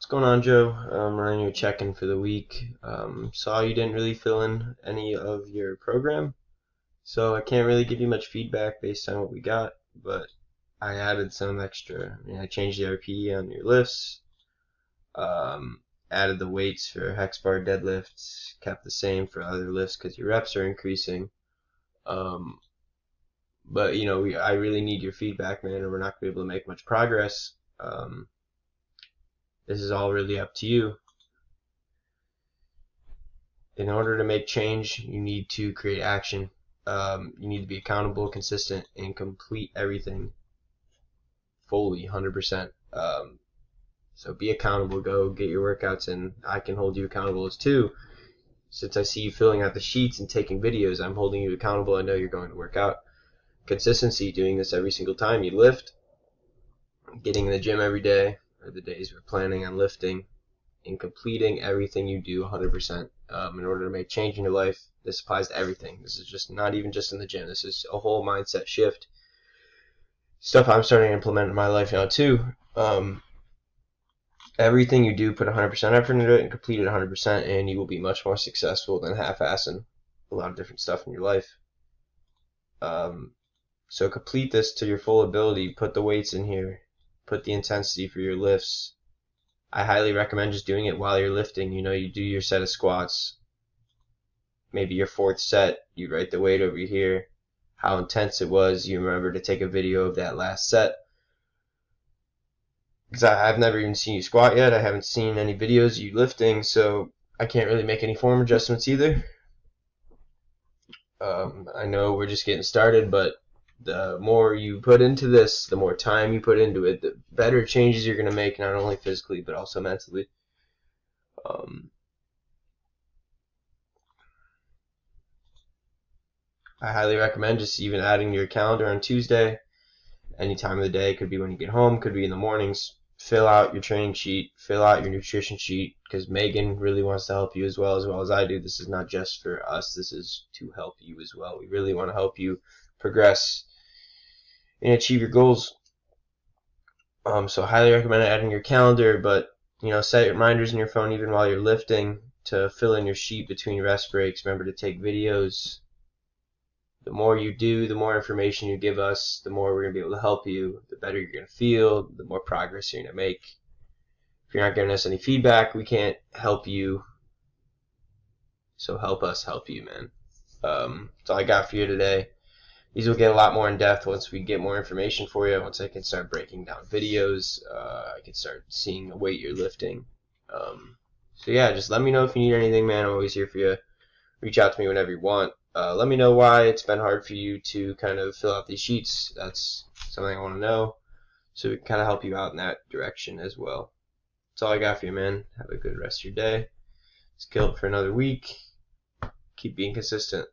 What's going on, Joe? Running your check-in for the week. Saw you didn't really fill in any of your program, so I can't really give you much feedback based on what we got, but I added some extra. I changed the RPE on your lifts, added the weights for hex bar deadlifts, kept the same for other lifts because your reps are increasing. Um, but I really need your feedback, man, or we're not gonna be able to make much progress. This is all really up to you. In order to make change, you need to create action. You need to be accountable, consistent, and complete everything fully, 100%. So be accountable. Go get your workouts in. I can hold you accountable as too. Since I see you filling out the sheets and taking videos, I'm holding you accountable. I know you're going to work out. Consistency, doing this every single time you lift, getting in the gym every day, or the days we're planning on lifting, and completing everything you do 100%. In order to make change in your life, this applies to everything. This is just not even just in the gym. This is a whole mindset shift. Stuff I'm starting to implement in my life now too. Everything you do, put 100% effort into it and complete it 100%, and you will be much more successful than half-assing a lot of different stuff in your life. So complete this to your full ability. Put the weights in here. Put the intensity for your lifts. I highly recommend just doing it while you're lifting. You do your set of squats. Maybe your fourth set, you write the weight over here, how intense it was. You remember to take a video of that last set. Because I've never even seen you squat yet. I haven't seen any videos of you lifting, so I can't really make any form adjustments either. I know we're just getting started, but the more you put into this, the more time you put into it, the better changes you're going to make, not only physically but also mentally. I highly recommend just even adding to your calendar on Tuesday, any time of the day. Could be when you get home, could be in the mornings. Fill out your training sheet, fill out your nutrition sheet, because Megan really wants to help you as well as I do. This is not just for us, this is to help you as well. We really want to help you progress and achieve your goals. So I highly recommend adding your calendar, but set reminders in your phone even while you're lifting to fill in your sheet between rest breaks. Remember to take videos. The more you do, the more information you give us, the more we're going to be able to help you, the better you're going to feel, the more progress you're going to make. If you're not giving us any feedback, we can't help you. So help us help you, man. That's all I got for you today. These will get a lot more in depth once we get more information for you. Once I can start breaking down videos, I can start seeing the weight you're lifting. So yeah, just let me know if you need anything, man. I'm always here for you. Reach out to me whenever you want. Let me know why it's been hard for you to kind of fill out these sheets. That's something I want to know, so we can kind of help you out in that direction as well. That's all I got for you, man. Have a good rest of your day. Let's kill it for another week. Keep being consistent.